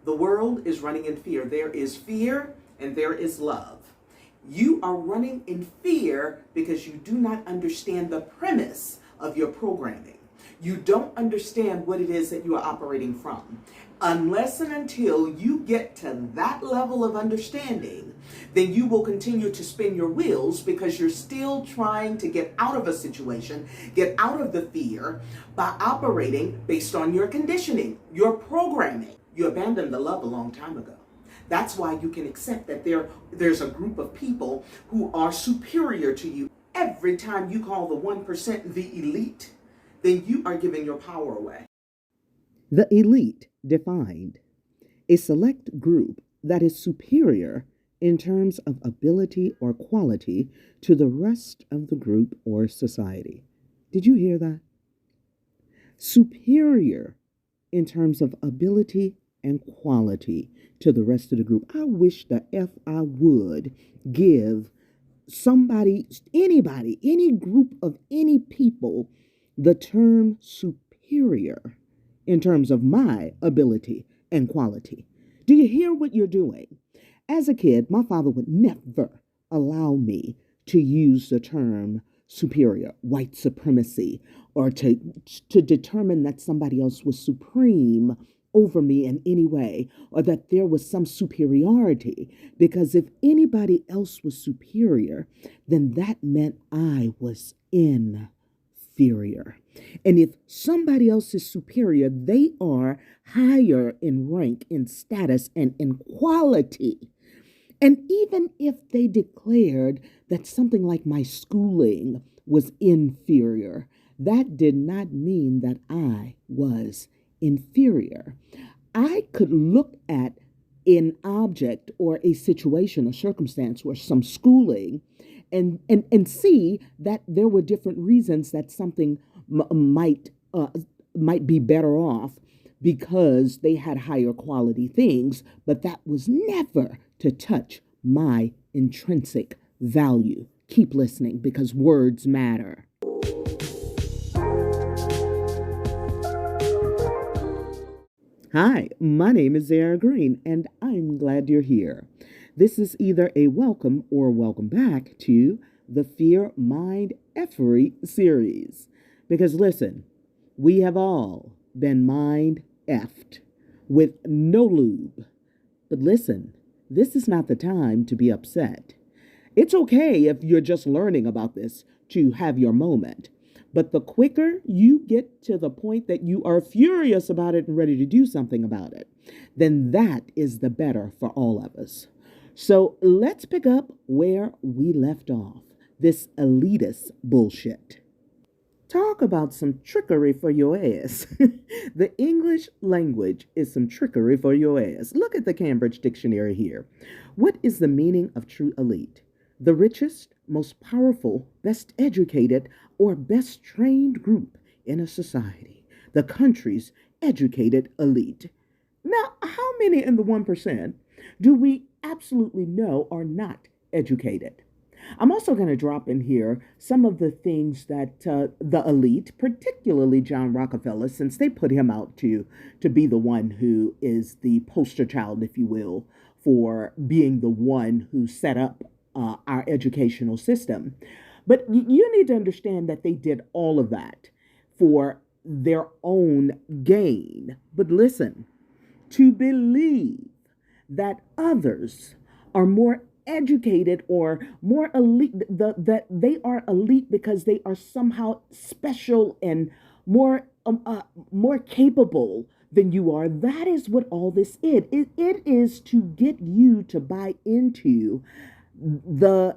The world is running in fear. There is fear and there is love. You are running in fear because you do not understand the premise of your programming. You don't understand what it is that you are operating from. Unless and until you get to that level of understanding, then you will continue to spin your wheels because you're still trying to get out of a situation, get out of the fear by operating based on your conditioning, your programming. You abandoned the love a long time ago. That's why you can accept that there's a group of people who are superior to you. Every time you call the 1% the elite, then you are giving your power away. The elite, defined, a select group that is superior in terms of ability or quality to the rest of the group or society. Did you hear that? Superior in terms of ability and quality to the rest of the group. I wish the F I would give somebody, anybody, any group of any people, the term superior in terms of my ability and quality. Do you hear what you're doing? As a kid, my father would never allow me to use the term superior, white supremacy, or to determine that somebody else was supreme over me in any way, or that there was some superiority, because if anybody else was superior, then that meant I was inferior. And if somebody else is superior, they are higher in rank, in status, and in quality. And even if they declared that something like my schooling was inferior, that did not mean that I was inferior. I could look at an object or a situation, a circumstance, or some schooling and see that there were different reasons that something might be better off because they had higher quality things, but that was never to touch my intrinsic value. Keep listening because words matter. Hi, my name is Zara Green, and I'm glad you're here. This is either a welcome or welcome back to the Fear Mind Effery series. Because listen, we have all been mind effed with no lube. But listen, this is not the time to be upset. It's okay if you're just learning about this to have your moment. But the quicker you get to the point that you are furious about it and ready to do something about it, then that is the better for all of us. So let's pick up where we left off. This elitist bullshit. Talk about some trickery for your ass. The English language is some trickery for your ass. Look at the Cambridge Dictionary here. What is the meaning of true elite? The richest, most powerful, best educated, or best trained group in a society. The country's educated elite. Now, how many in the 1% do we absolutely know are not educated? I'm also going to drop in here some of the things that the elite, particularly John Rockefeller, since they put him out to be the one who is the poster child, if you will, for being the one who set up our educational system. But you need to understand that they did all of that for their own gain. But listen, to believe that others are more educated or more elite, that they are elite because they are somehow special and more capable than you are, that is what all this is. It is to get you to buy into the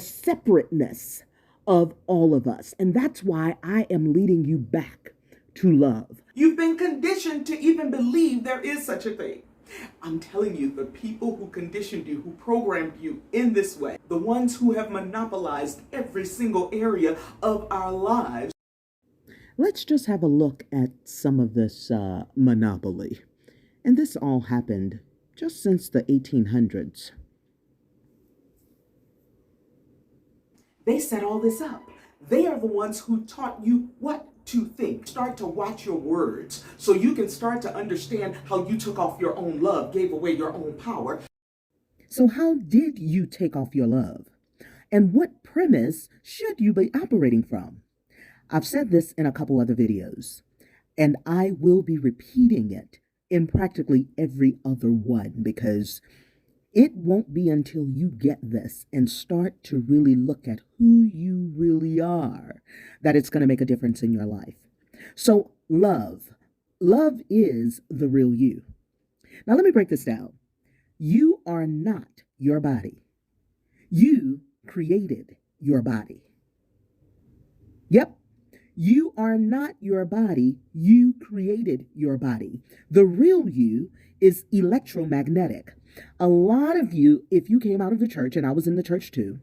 separateness of all of us. And that's why I am leading you back to love. You've been conditioned to even believe there is such a thing. I'm telling you, the people who conditioned you, who programmed you in this way, the ones who have monopolized every single area of our lives. Let's just have a look at some of this monopoly. And this all happened just since the 1800s. They set all this up. They are the ones who taught you what to think. Start to watch your words so you can start to understand how you took off your own love, gave away your own power. So how did you take off your love? And what premise should you be operating from? I've said this in a couple other videos, and I will be repeating it in practically every other one, because it won't be until you get this and start to really look at who you really are that it's going to make a difference in your life. So love is the real you. Now let me break this down. You are not your body. You created your body. Yep. You are not your body. You created your body. The real you is electromagnetic. A lot of you, if you came out of the church, and I was in the church too,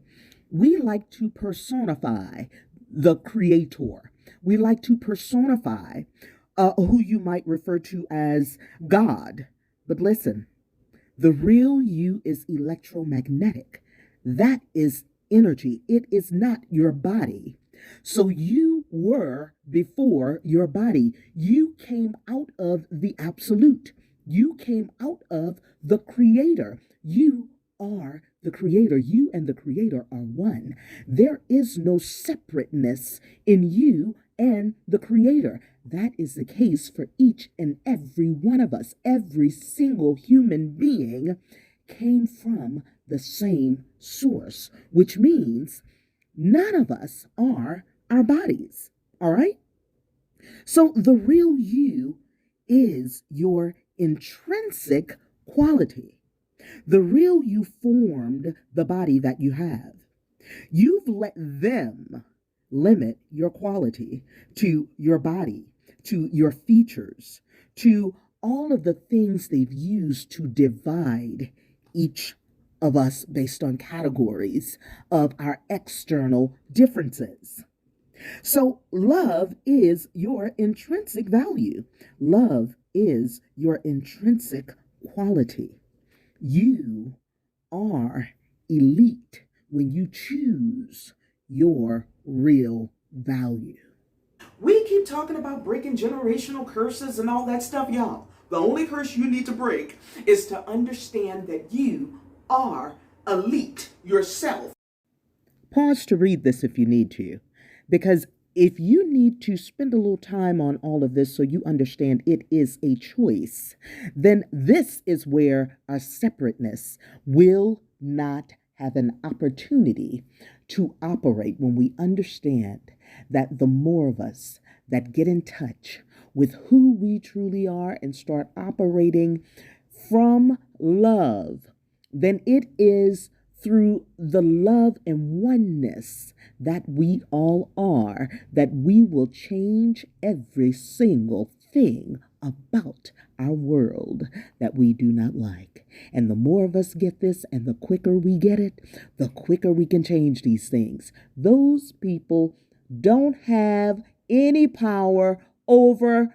we like to personify the creator. We like to personify who you might refer to as God. But listen, the real you is electromagnetic. That is energy. It is not your body. So you were before your body. You came out of the absolute. You came out of the creator. You are the creator. You and the creator are one. There is no separateness in you and the creator. That is the case for each and every one of us. Every single human being came from the same source, which means none of us are our bodies. All right? So the real you is your intrinsic quality. The real you formed the body that you have. You've let them limit your quality to your body, to your features, to all of the things they've used to divide each of us based on categories of our external differences. So love is your intrinsic value. Love is your intrinsic quality. You are elite when you choose your real value. We keep talking about breaking generational curses and all that stuff, y'all. The only curse you need to break is to understand that you are elite yourself. Pause to read this if you need to, because if you need to spend a little time on all of this so you understand it is a choice, then this is where our separateness will not have an opportunity to operate, when we understand that the more of us that get in touch with who we truly are and start operating from love, then it is through the love and oneness that we all are that we will change every single thing about our world that we do not like. And the more of us get this and the quicker we get it, the quicker we can change these things. Those people don't have any power over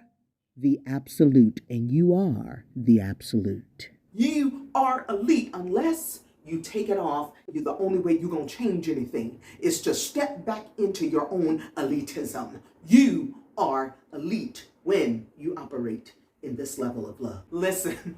the absolute, and you are the absolute. You are elite unless you take it off. The only way you're going to change anything is to step back into your own elitism. You are elite when you operate in this level of love. Listen,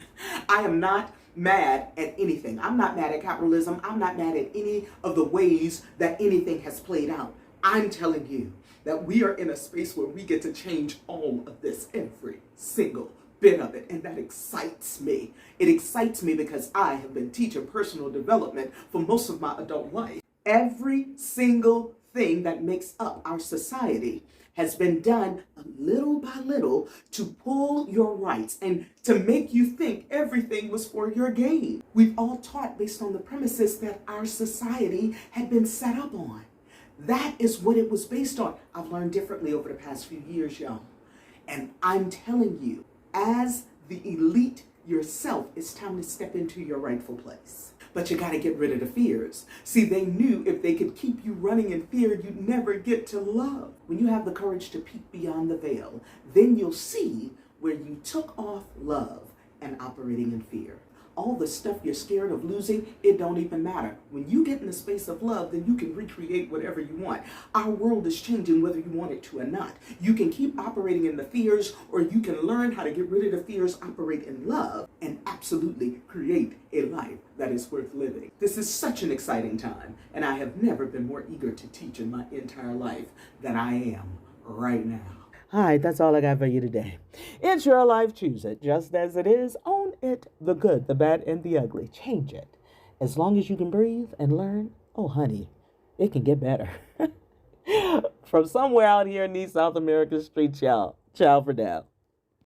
I am not mad at anything. I'm not mad at capitalism. I'm not mad at any of the ways that anything has played out. I'm telling you that we are in a space where we get to change all of this, every single bit of it, and that excites me. It excites me because I have been teaching personal development for most of my adult life. Every single thing that makes up our society has been done little by little to pull your rights and to make you think everything was for your gain. We've all taught based on the premises that our society had been set up on. That is what it was based on. I've learned differently over the past few years, y'all. And I'm telling you, as the elite yourself, it's time to step into your rightful place. But you got to get rid of the fears. See, they knew if they could keep you running in fear, you'd never get to love. When you have the courage to peek beyond the veil, then you'll see where you took off love and operating in fear. all the stuff you're scared of losing, it don't even matter. When you get in the space of love, then you can recreate whatever you want. Our world is changing whether you want it to or not. You can keep operating in the fears, or you can learn how to get rid of the fears, operate in love, and absolutely create a life that is worth living. This is such an exciting time, and I have never been more eager to teach in my entire life than I am right now. All right, that's all I got for you today. It's your life. Choose it just as it is. Own it, the good, the bad, and the ugly. Change it. As long as you can breathe and learn, oh, honey, it can get better. From somewhere out here in these South American streets, y'all. Ciao for now.